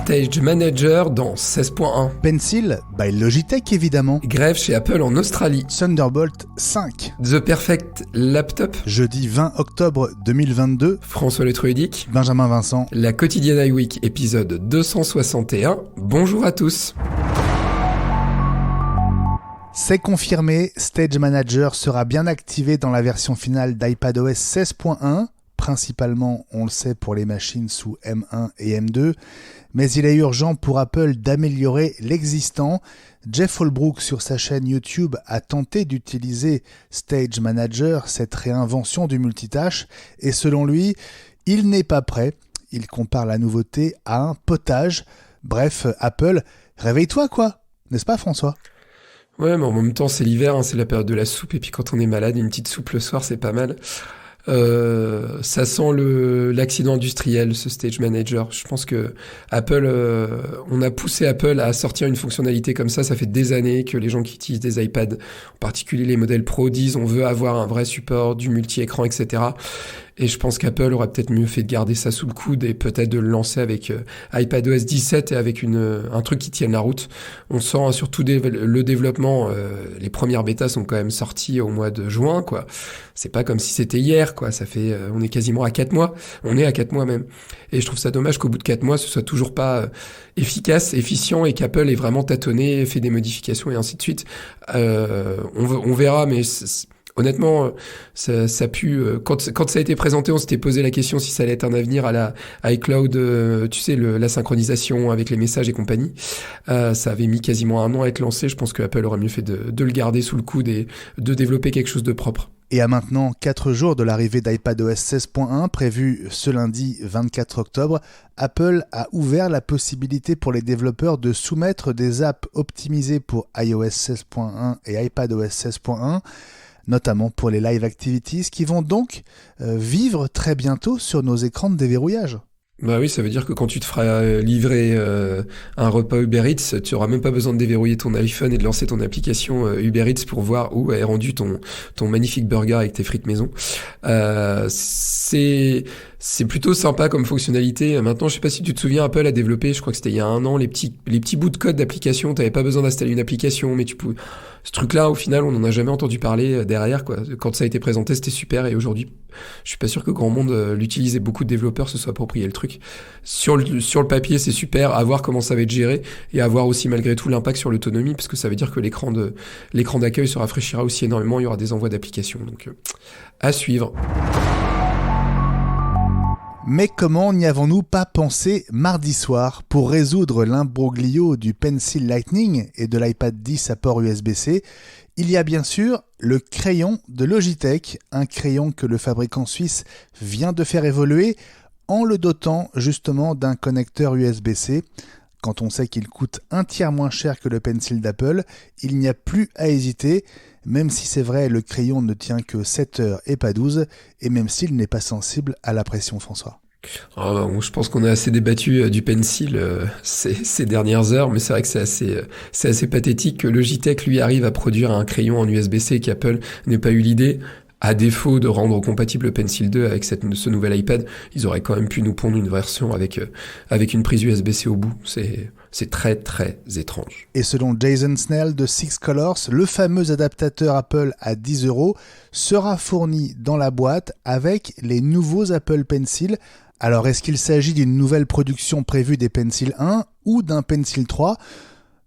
Stage Manager dans 16.1. Pencil by Logitech évidemment. Grève chez Apple en Australie. Thunderbolt 5. The Perfect Laptop. Jeudi 20 octobre 2022. François Le Truidic. Benjamin Vincent. La quotidienne iWeek, épisode 261. Bonjour à tous. C'est confirmé, Stage Manager sera bien activé dans la version finale d'iPadOS 16.1, principalement, on le sait, pour les machines sous M1 et M2, mais il est urgent pour Apple d'améliorer l'existant. Jeff Holbrook, sur sa chaîne YouTube, a tenté d'utiliser Stage Manager, cette réinvention du multitâche, et selon lui, il n'est pas prêt. Il compare la nouveauté à un potage. Bref, Apple, réveille-toi quoi, n'est-ce pas François ? Ouais, mais en même temps, c'est l'hiver, hein, c'est la période de la soupe, et puis quand on est malade, une petite soupe le soir, c'est pas mal. Ça sent l'accident industriel, ce Stage Manager. Je pense que Apple, on a poussé Apple à sortir une fonctionnalité comme ça. Ça fait des années que les gens qui utilisent des iPads, en particulier les modèles Pro, disent on veut avoir un vrai support, du multi-écran, etc. Et je pense qu'Apple aurait peut-être mieux fait de garder ça sous le coude et peut-être de le lancer avec iPadOS 17 et avec un truc qui tienne la route. On sent surtout le développement, les premières bêtas sont quand même sorties au mois de juin, quoi. C'est pas comme si c'était hier, quoi. Ça fait, on est quasiment à 4 mois. On est à 4 mois même. Et je trouve ça dommage qu'au bout de 4 mois, ce soit toujours pas efficace, efficient et qu'Apple ait vraiment tâtonné, fait des modifications et ainsi de suite. On verra, mais honnêtement, ça pue. Quand ça a été présenté, on s'était posé la question si ça allait être un avenir à la iCloud, tu sais, la synchronisation avec les messages et compagnie. Ça avait mis quasiment un an à être lancé. Je pense que Apple aurait mieux fait de le garder sous le coude et de développer quelque chose de propre. Et à maintenant 4 jours de l'arrivée d'iPadOS 16.1, prévue ce lundi 24 octobre, Apple a ouvert la possibilité pour les développeurs de soumettre des apps optimisées pour iOS 16.1 et iPadOS 16.1, notamment pour les Live Activities, qui vont donc vivre très bientôt sur nos écrans de déverrouillage. Bah oui, ça veut dire que quand tu te feras livrer un repas Uber Eats, tu auras même pas besoin de déverrouiller ton iPhone et de lancer ton application Uber Eats pour voir où est rendu ton magnifique burger avec tes frites maison. C'est plutôt sympa comme fonctionnalité. Maintenant, je sais pas si tu te souviens, Apple a développé, je crois que c'était il y a un an, les petits bouts de code d'application. T'avais pas besoin d'installer une application, mais tu pouvais. Ce truc-là, au final, on n'en a jamais entendu parler derrière, quoi. Quand ça a été présenté, c'était super, et aujourd'hui, je suis pas sûr que grand monde l'utilise et beaucoup de développeurs se soient approprié le truc. Sur le papier, c'est super, à voir comment ça va être géré, et à voir aussi malgré tout l'impact sur l'autonomie, parce que ça veut dire que l'écran d'accueil se rafraîchira aussi énormément, il y aura des envois d'applications, donc à suivre. Mais comment n'y avons-nous pas pensé mardi soir pour résoudre l'imbroglio du Pencil Lightning et de l'iPad 10 à port USB-C? Il y a bien sûr le crayon de Logitech, un crayon que le fabricant suisse vient de faire évoluer en le dotant justement d'un connecteur USB-C. Quand on sait qu'il coûte un tiers moins cher que le Pencil d'Apple, il n'y a plus à hésiter, même si c'est vrai, le crayon ne tient que 7 heures et pas 12, et même s'il n'est pas sensible à la pression, François. Je pense qu'on a assez débattu du Pencil ces dernières heures, mais c'est vrai que c'est assez pathétique que Logitech, lui, arrive à produire un crayon en USB-C et qu'Apple n'ait pas eu l'idée. À défaut de rendre compatible le Pencil 2 avec ce nouvel iPad, ils auraient quand même pu nous pondre une version avec une prise USB-C au bout. C'est très très étrange. Et selon Jason Snell de Six Colors, le fameux adaptateur Apple à 10 € sera fourni dans la boîte avec les nouveaux Apple Pencil. Alors est-ce qu'il s'agit d'une nouvelle production prévue des Pencil 1 ou d'un Pencil 3 ?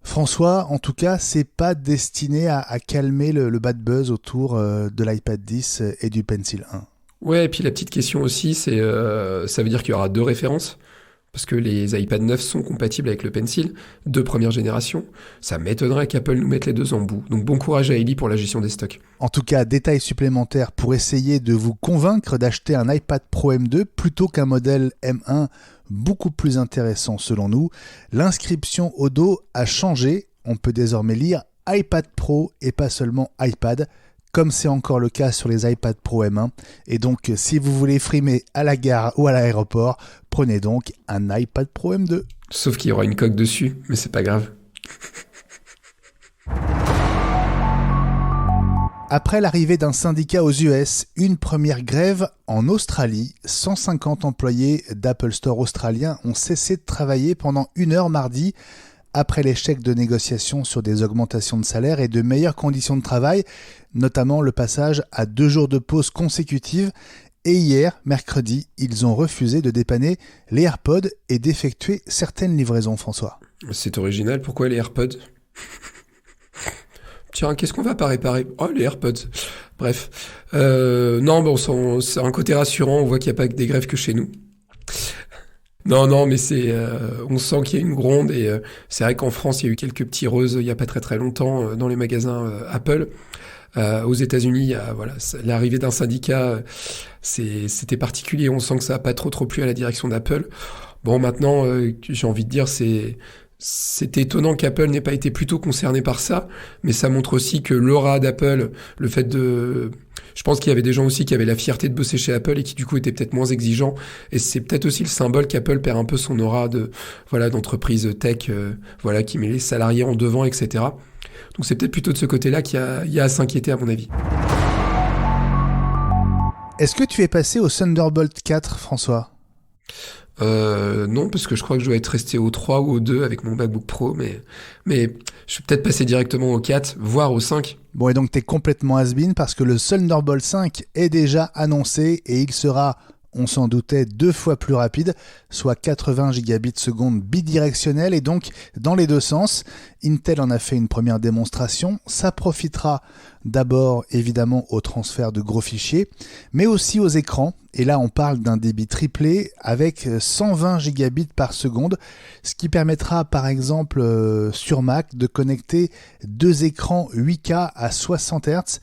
François, en tout cas, c'est pas destiné à calmer le bad buzz autour de l'iPad 10 et du Pencil 1. Ouais, et puis la petite question aussi, c'est ça veut dire qu'il y aura 2 références, parce que les iPad 9 sont compatibles avec le Pencil de première génération. Ça m'étonnerait qu'Apple nous mette les 2 en bout. Donc bon courage à Eli pour la gestion des stocks. En tout cas, détail supplémentaire pour essayer de vous convaincre d'acheter un iPad Pro M2 plutôt qu'un modèle M1 beaucoup plus intéressant selon nous. L'inscription au dos a changé. On peut désormais lire iPad Pro et pas seulement iPad, comme c'est encore le cas sur les iPad Pro M1. Et donc, si vous voulez frimer à la gare ou à l'aéroport, prenez donc un iPad Pro M2. Sauf qu'il y aura une coque dessus, mais c'est pas grave. Après l'arrivée d'un syndicat aux US, une première grève en Australie, 150 employés d'Apple Store australiens ont cessé de travailler pendant 1 heure mardi après l'échec de négociations sur des augmentations de salaire et de meilleures conditions de travail, notamment le passage à 2 jours de pause consécutive. Et hier, mercredi, ils ont refusé de dépanner les AirPods et d'effectuer certaines livraisons, François. C'est original, pourquoi les AirPods ? Tiens, qu'est-ce qu'on va pas réparer ? Oh, les AirPods. Bref. Non, bon, c'est un côté rassurant, on voit qu'il n'y a pas que des grèves que chez nous. Non, mais on sent qu'il y a une gronde et c'est vrai qu'en France, il y a eu quelques petits reuses il n'y a pas très très longtemps dans les magasins Apple. Aux États-Unis, l'arrivée d'un syndicat, c'était particulier. On sent que ça n'a pas trop plu à la direction d'Apple. Bon, maintenant, j'ai envie de dire, c'est étonnant qu'Apple n'ait pas été plus tôt concerné par ça, mais ça montre aussi que l'aura d'Apple, le fait de... Je pense qu'il y avait des gens aussi qui avaient la fierté de bosser chez Apple et qui du coup étaient peut-être moins exigeants. Et c'est peut-être aussi le symbole qu'Apple perd un peu son aura d'entreprise tech, qui met les salariés en devant, etc. Donc c'est peut-être plutôt de ce côté-là qu'il y a à s'inquiéter à mon avis. Est-ce que tu es passé au Thunderbolt 4, François ? Non, parce que je crois que je dois être resté au 3 ou au 2 avec mon MacBook Pro, mais je suis peut-être passé directement au 4, voire au 5. Bon, et donc t'es complètement has-been parce que le Thunderbolt 5 est déjà annoncé et il sera, on s'en doutait, 2 fois plus rapide, soit 80 gigabits seconde bidirectionnel et donc dans les deux sens. Intel en a fait une première démonstration. Ça profitera d'abord évidemment au transfert de gros fichiers, mais aussi aux écrans. Et là, on parle d'un débit triplé avec 120 gigabits par seconde, ce qui permettra par exemple sur Mac de connecter 2 écrans 8K à 60 Hz.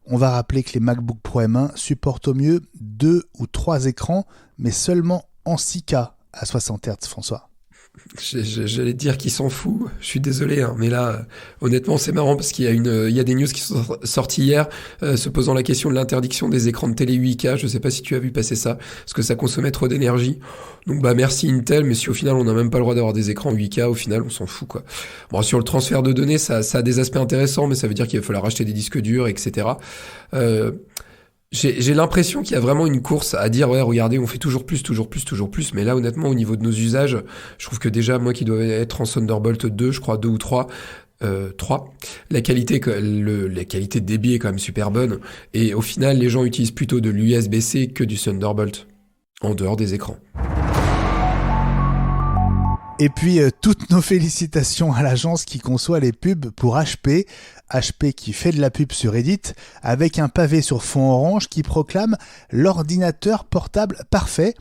On va rappeler que les MacBook Pro M1 supportent au mieux 2 ou 3 écrans, mais seulement en 6K à 60 Hz, François. J'allais te dire qu'il s'en fout, je suis désolé, hein, mais là, honnêtement, c'est marrant parce qu'il y a des news qui sont sorties hier se posant la question de l'interdiction des écrans de télé 8K. Je sais pas si tu as vu passer ça, parce que ça consommait trop d'énergie. Donc merci Intel, mais si au final on n'a même pas le droit d'avoir des écrans 8K, au final on s'en fout quoi. Bon, sur le transfert de données, ça a des aspects intéressants, mais ça veut dire qu'il va falloir acheter des disques durs, etc. J'ai l'impression qu'il y a vraiment une course à dire ouais regardez on fait toujours plus, mais là honnêtement au niveau de nos usages, je trouve que déjà moi qui dois être en Thunderbolt 2, je crois 2 ou 3, 3, la qualité de débit est quand même super bonne et au final les gens utilisent plutôt de l'USB-C que du Thunderbolt en dehors des écrans. Et puis, toutes nos félicitations à l'agence qui conçoit les pubs pour HP. HP qui fait de la pub sur Reddit avec un pavé sur fond orange qui proclame l'ordinateur portable parfait.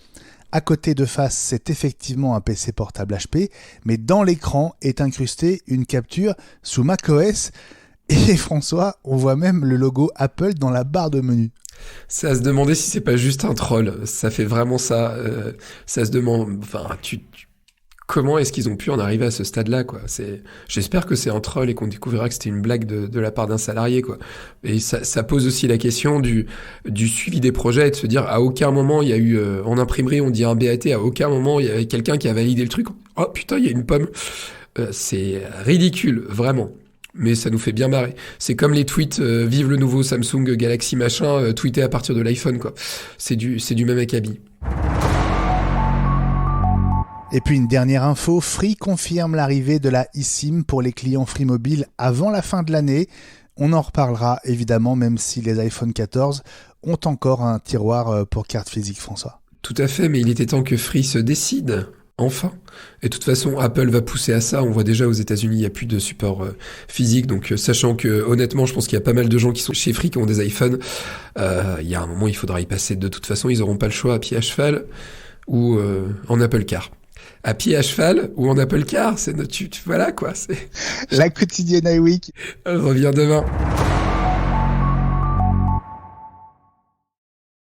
À côté de face, c'est effectivement un PC portable HP, mais dans l'écran est incrustée une capture sous macOS. Et François, on voit même le logo Apple dans la barre de menu. C'est à se demander si c'est pas juste un troll. Ça fait vraiment ça. Ça se demande... Comment est-ce qu'ils ont pu en arriver à ce stade-là, quoi ? J'espère que c'est un troll et qu'on découvrira que c'était une blague de la part d'un salarié, quoi. Et ça pose aussi la question du suivi des projets et de se dire à aucun moment il y a eu en imprimerie on dit un BAT, à aucun moment il y avait quelqu'un qui a validé le truc. Oh putain, il y a une pomme. C'est ridicule, vraiment. Mais ça nous fait bien marrer. C'est comme les tweets vive le nouveau Samsung Galaxy machin tweetés à partir de l'iPhone, quoi. C'est du même acabit. Et puis une dernière info, Free confirme l'arrivée de la eSIM pour les clients Free Mobile avant la fin de l'année. On en reparlera évidemment, même si les iPhone 14 ont encore un tiroir pour carte physique, François. Tout à fait, mais il était temps que Free se décide, enfin. Et de toute façon, Apple va pousser à ça. On voit déjà aux États-Unis, il n'y a plus de support physique. Donc, sachant que, honnêtement, je pense qu'il y a pas mal de gens qui sont chez Free qui ont des iPhones. Il y a un moment, il faudra y passer. De toute façon, ils n'auront pas le choix à pied à cheval ou en Apple Car. À pied à cheval ou en Apple Car, voilà quoi. C'est la quotidienne iWeek. Elle revient demain.